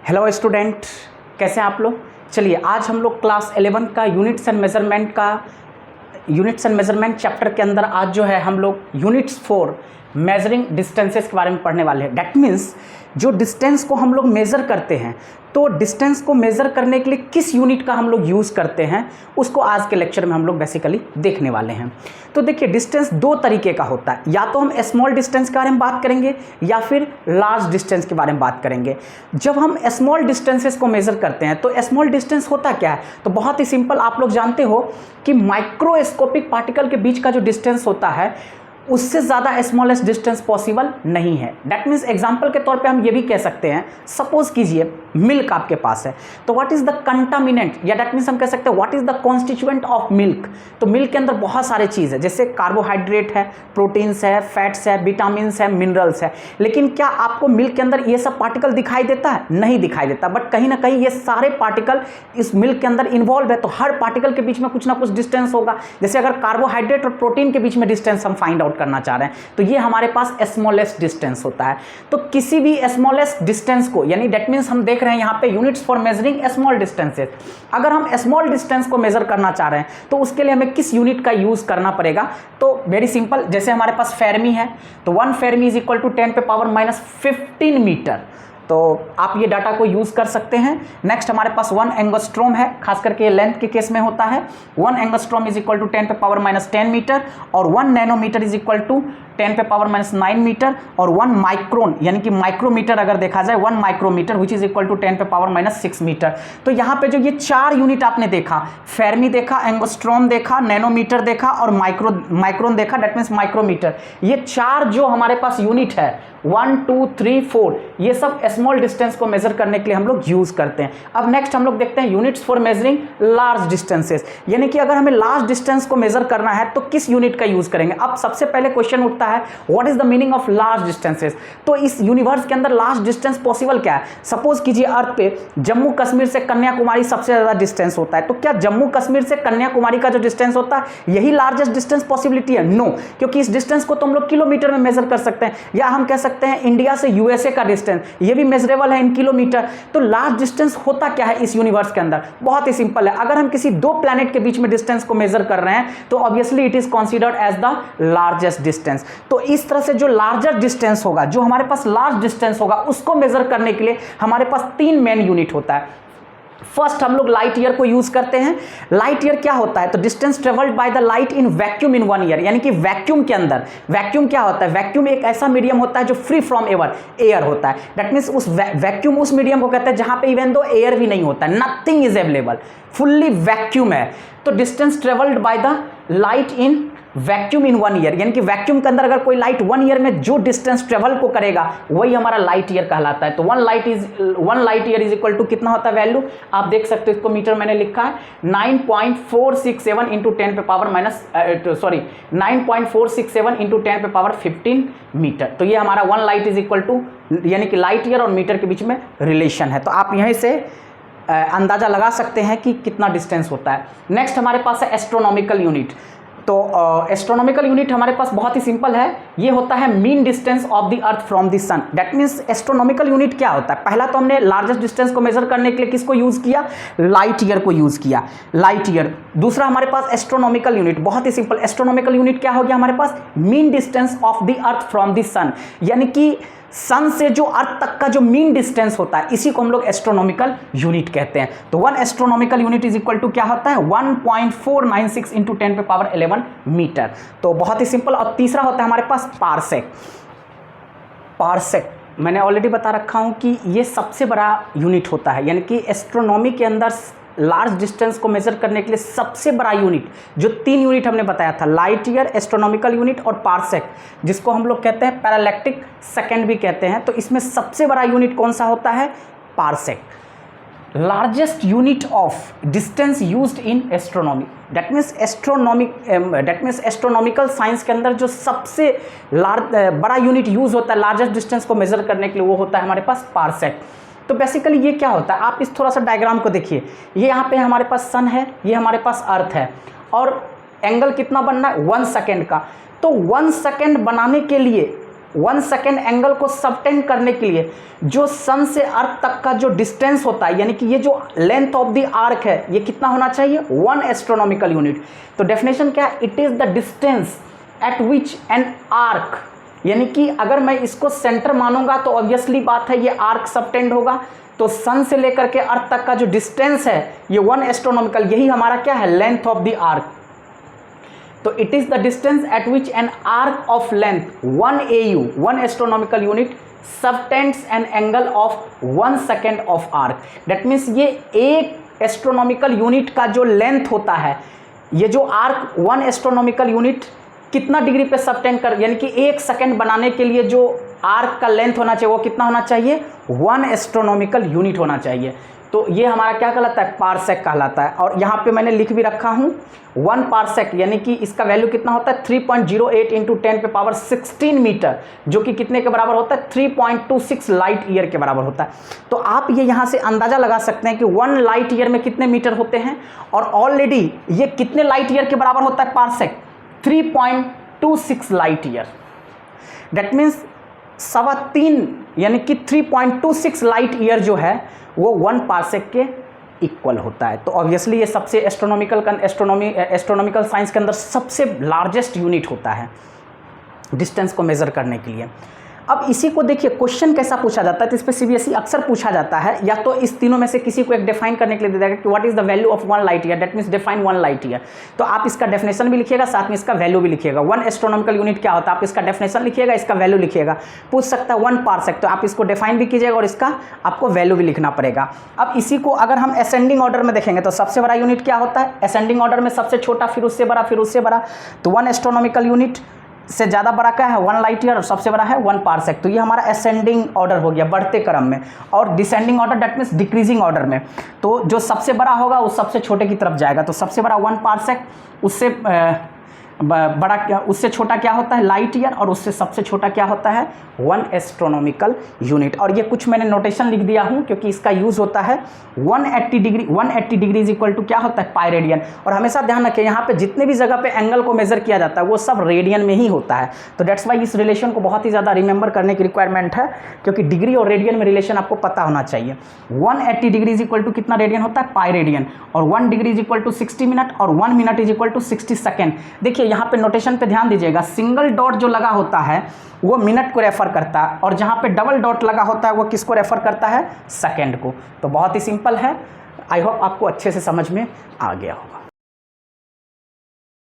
Hello student, कैसे हैं आप लोग। चलिए आज हम लोग क्लास 11 का यूनिट्स एंड मेजरमेंट चैप्टर के अंदर आज जो है हम लोग यूनिट्स फॉर मेजरिंग डिस्टेंसेस के बारे में पढ़ने वाले हैं। डैट मीन्स जो डिस्टेंस को हम लोग मेज़र करते हैं, तो डिस्टेंस को मेज़र करने के लिए किस यूनिट का हम लोग यूज़ करते हैं उसको आज के लेक्चर में हम लोग बेसिकली देखने वाले हैं। तो देखिए, डिस्टेंस दो तरीके का होता है, या तो हम स्मॉल डिस्टेंस के बारे में बात करेंगे या फिर लार्ज डिस्टेंस के बारे में बात करेंगे। जब हम स्मॉल डिस्टेंसेस को मेज़र करते हैं तो स्मॉल डिस्टेंस होता क्या है, तो बहुत ही सिंपल, आप लोग जानते हो कि माइक्रोस्कोपिक पार्टिकल के बीच का जो डिस्टेंस होता है उससे ज़्यादा स्मॉलेस्ट डिस्टेंस पॉसिबल नहीं है। डैट मीन्स एग्जाम्पल के तौर पे हम ये भी कह सकते हैं, सपोज कीजिए मिल्क आपके पास है, तो व्हाट इज़ द कंटामिनेंट, या डैट मीन्स हम कह सकते हैं what is the constituent of milk. तो मिल्क के अंदर बहुत सारे चीज़ है, जैसे कार्बोहाइड्रेट है, प्रोटीन्स है, फैट्स है, विटामिन्स है, मिनरल्स है। लेकिन क्या आपको मिल्क के अंदर ये सब पार्टिकल दिखाई देता है? नहीं दिखाई देता, बट कहीं ना कहीं ये सारे पार्टिकल इस मिल्क के अंदर इन्वॉल्व है। तो हर पार्टिकल के बीच में कुछ ना कुछ डिस्टेंस होगा। जैसे अगर कार्बोहाइड्रेट और प्रोटीन के बीच में डिस्टेंस हम फाइंड आउट करना चाह रहे हैं, तो ये हमारे पास स्मॉलेस्ट डिस्टेंस होता है। तो किसी भी स्मॉलेस्ट डिस्टेंस को, यानी दैट मींस हम देख रहे हैं यहाँ पे units for measuring small distances. अगर हम स्मॉल डिस्टेंस को मेजर करना चाह रहे हैं तो उसके लिए हमें किस यूनिट का यूज करना पड़ेगा? तो वेरी सिंपल, जैसे हमारे पास फेरमी है, तो 1 फेरमी इज इक्वल टू 10⁻⁻15 मीटर। तो आप ये डाटा को यूज़ कर सकते हैं। नेक्स्ट हमारे पास 1 एंगस्ट्रोम है, खास करके लेंथ के केस में होता है। 1 angstrom is equal to 10⁻⁻10 metre, और 1 nanometre is equal to 10⁻⁻9 metre, और 1 माइक्रोन यानी कि माइक्रोमीटर अगर देखा जाए 1 micrometre which is equal to 10⁻⁻6 metre. तो यहाँ पे जो ये चार यूनिट आपने देखा, फेरमी देखा, एंगस्ट्रोम देखा, नैनोमीटर देखा और माइक्रोन देखा, दैट मीन्स माइक्रोमीटर, ये चार जो हमारे पास यूनिट है 1 2 3 4, ये सब स्मॉल डिस्टेंस को मेजर करने के लिए हम लोग यूज करते हैं। अब नेक्स्ट हम लोग देखते हैं units for measuring large distances, यानी कि अगर हमें लार्ज डिस्टेंस को मेजर करना है तो किस यूनिट का यूज करेंगे। अब सबसे पहले क्वेश्चन उठता है, what is the meaning of large distances. तो इस यूनिवर्स के अंदर लार्ज डिस्टेंस पॉसिबल क्या है? सपोज कीजिए अर्थ पे जम्मू कश्मीर से कन्याकुमारी सबसे ज्यादा डिस्टेंस होता है, तो क्या जम्मू कश्मीर से कन्याकुमारी का जो डिस्टेंस होता है यही लार्जेस्ट डिस्टेंस पॉसिबिलिटी है? नो, क्योंकि इस डिस्टेंस को तो हम लोग किलोमीटर में मेजर कर सकते हैं, या हम कह सकते हैं इंडिया से यूएसए का डिस्टेंस, ये भी मेजरेबल है इन किलोमीटर। तो लार्ज डिस्टेंस होता क्या है इस यूनिवर्स के अंदर? बहुत ही सिंपल है, अगर हम किसी दो प्लैनेट के बीच में डिस्टेंस को मेजर कर रहे हैं तो obviously it is considered as the largest distance. तो इस तरह से जो लार्जर डिस्टेंस होगा, जो हमारे पास लार्ज डिस्टेंस होगा, उसको मेजर करने के लिए हमारे पास 3 मेन यूनिट होता है। फर्स्ट हम लोग लाइट ईयर को यूज करते हैं। लाइट ईयर क्या होता है? तो distance travelled by the light in vacuum in 1 year, यानी कि वैक्यूम के अंदर। वैक्यूम क्या होता है? वैक्यूम एक ऐसा मीडियम होता है जो फ्री फ्रॉम एयर होता है। दैट मींस उस वैक्यूम उस मीडियम को कहते हैं जहां पे इवन दो एयर भी नहीं होता है, nothing is available, fully vacuum है। तो distance travelled by the light in vacuum in 1 year, यानी कि वैक्यूम के अंदर अगर कोई लाइट 1 ईयर में जो डिस्टेंस ट्रेवल को करेगा वही हमारा लाइट ईयर कहलाता है। तो 1 light year is equal to कितना होता है वैल्यू? आप देख सकते हो, इसको मीटर मैंने लिखा है 9.467 इंटू 10⁻⁻9.467 मीटर। तो ये हमारा 1 लाइट इज इक्वल टू, यानी कि लाइट ईयर और मीटर के बीच में रिलेशन है। तो आप यहीं से अंदाजा लगा सकते हैं कि कितना डिस्टेंस होता है। नेक्स्ट हमारे पास है एस्ट्रोनॉमिकल यूनिट। तो एस्ट्रोनॉमिकल यूनिट हमारे पास बहुत ही सिंपल है, ये होता है mean distance of the earth from the sun. That means astronomical unit क्या होता है? पहला तो हमने लार्जेस्ट डिस्टेंस को मेजर करने के लिए किसको यूज किया? लाइट ईयर को यूज किया, लाइट ईयर। दूसरा हमारे पास एस्ट्रोनॉमिकल यूनिट, बहुत ही सिंपल, एस्ट्रोनॉमिकल यूनिट क्या हो गया हमारे पास? Mean distance of the earth from the sun, यानी कि सन से जो अर्थ तक का जो मीन डिस्टेंस होता है, इसी को हम लोग एस्ट्रोनॉमिकल यूनिट कहते हैं। तो 1 astronomical unit is equal to क्या होता है? 1.496 इंटू 10⁻11 मीटर। तो बहुत ही सिंपल। और तीसरा होता है हमारे पास पारसेक। पारसेक मैंने ऑलरेडी बता रखा हूं कि ये सबसे बड़ा यूनिट होता है, यानी कि एस्ट्रोनॉमी के अंदर लार्ज डिस्टेंस को मेजर करने के लिए सबसे बड़ा यूनिट, जो 3 यूनिट हमने बताया था, लाइट ईयर, एस्ट्रोनॉमिकल यूनिट और पारसेक, जिसको हम लोग कहते हैं पैरालैक्टिक सेकंड भी कहते हैं। तो इसमें सबसे बड़ा यूनिट कौन सा होता है? Parsec. Largest unit of distance used in astronomy, that means astronomical science के अंदर जो सबसे बड़ा यूनिट यूज होता है लार्जेस्ट डिस्टेंस को मेजर करने के लिए, वो होता है हमारे पास पारसेक। तो बेसिकली ये क्या होता है? आप इस थोड़ा सा डायग्राम को देखिए, ये यहाँ पे हमारे पास सन है, ये हमारे पास अर्थ है, और एंगल कितना बनना है? 1 सेकेंड का। तो 1 सेकेंड बनाने के लिए 1 सेकेंड एंगल को सबटेंड करने के लिए जो सन से अर्थ तक का जो डिस्टेंस होता है, यानी कि ये जो लेंथ ऑफ द आर्क है, ये कितना होना चाहिए? 1 एस्ट्रोनॉमिकल यूनिट। तो डेफिनेशन क्या है? It is the distance at which an arc, यानी कि अगर मैं इसको सेंटर मानूंगा तो ऑब्वियसली बात है ये आर्क सबटेंड होगा। तो सन से लेकर के अर्थ तक का जो डिस्टेंस है ये 1 एस्ट्रोनॉमिकल, यही हमारा क्या है? Length of the arc. तो it is the distance at which an arc of length 1 AU 1 astronomical unit subtends an angle of 1 second of arc. That means ये एक एस्ट्रोनॉमिकल यूनिट का जो लेंथ होता है, ये जो आर्क 1 एस्ट्रोनॉमिकल यूनिट कितना डिग्री पे सबटेंड कर, यानी कि 1 सेकेंड बनाने के लिए जो आर्क का लेंथ होना चाहिए वो कितना होना चाहिए? 1 एस्ट्रोनॉमिकल यूनिट होना चाहिए। तो ये हमारा क्या कहलाता है? पारसेक कहलाता है। और यहाँ पे मैंने लिख भी रखा हूँ 1 पारसेक, यानी कि इसका वैल्यू कितना होता है? 3.08 इंटू 10 पे पावर 16 मीटर, जो कि कितने के बराबर होता है? 3.26 लाइट ईयर के बराबर होता है। तो आप ये यहाँ से अंदाज़ा लगा सकते हैं कि 1 लाइट ईयर में कितने मीटर होते हैं, और ऑलरेडी ये कितने लाइट ईयर के बराबर होता है parsec? 3.26 light year. That means 3.25 यानी कि 3.26 लाइट ईयर जो है वो 1 पारसेक के इक्वल होता है। तो ऑब्वियसली ये सबसे एस्ट्रोनॉमिकल साइंस के अंदर सबसे लार्जेस्ट यूनिट होता है डिस्टेंस को मेज़र करने के लिए। अब इसी को देखिए क्वेश्चन कैसा पूछा जाता है, तो इस पर CBSE अक्सर पूछा जाता है, या तो इस तीनों में से किसी को एक डिफाइन करने के लिए दे देगा कि what is the value of 1 light year, that means define 1 light year. तो आप इसका डेफिनेशन भी लिखिएगा, साथ में इसका वैल्यू भी लिखिएगा। 1 एस्ट्रोनॉमिकल यूनिट क्या होता है, आप इसका डेफिनेशन लिखिएगा, इसका वैल्यू लिखिएगा। पूछ सकता है 1 पारसेक, तो आप इसको डिफाइन भी कीजिएगा और इसका आपको वैल्यू भी लिखना पड़ेगा। अब इसी को अगर हम असेंडिंग ऑर्डर में देखेंगे तो सबसे बड़ा यूनिट क्या होता है? असेंडिंग ऑर्डर में सबसे छोटा, फिर उससे बड़ा, फिर उससे बड़ा। तो 1 एस्ट्रोनॉमिकल यूनिट से ज़्यादा बड़ा क्या है? 1 लाइट ईयर, और सबसे बड़ा है 1 पारसेक। तो ये हमारा असेंडिंग ऑर्डर हो गया, बढ़ते क्रम में। और descending order that means decreasing order में, तो जो सबसे बड़ा होगा वो सबसे छोटे की तरफ जाएगा। तो सबसे बड़ा 1 पारसेक, उससे बड़ा, उससे छोटा क्या होता है? लाइट ईयर, और उससे सबसे छोटा क्या होता है? 1 एस्ट्रोनॉमिकल यूनिट। और ये कुछ मैंने नोटेशन लिख दिया हूँ क्योंकि इसका यूज़ होता है 180 degree. 180 degree is equal to क्या होता है? Pi radian. और हमेशा ध्यान रखें यहाँ पे जितने भी जगह पे एंगल को मेजर किया जाता है वो सब रेडियन में ही होता है। तो डेट्स वाई इस रिलेशन को बहुत ही ज़्यादा रिमेंबर करने की रिक्वायरमेंट है, क्योंकि डिग्री और रेडियन में रिलेशन आपको पता होना चाहिए। 180 डिग्री इज इक्वल टू कितना रेडियन होता है? Pi radian. और 1 degree is equal to 60 minute, और 1 minute is equal to 60 second. देखिए यहाँ पे नोटेशन पे ध्यान दीजिएगा, सिंगल डॉट जो लगा होता है वो मिनट को रेफर करता है, और जहाँ पे डबल डॉट लगा होता है वो किसको रेफर करता है? सेकेंड को। तो बहुत ही सिंपल है। आई होप आपको अच्छे से समझ में आ गया हो।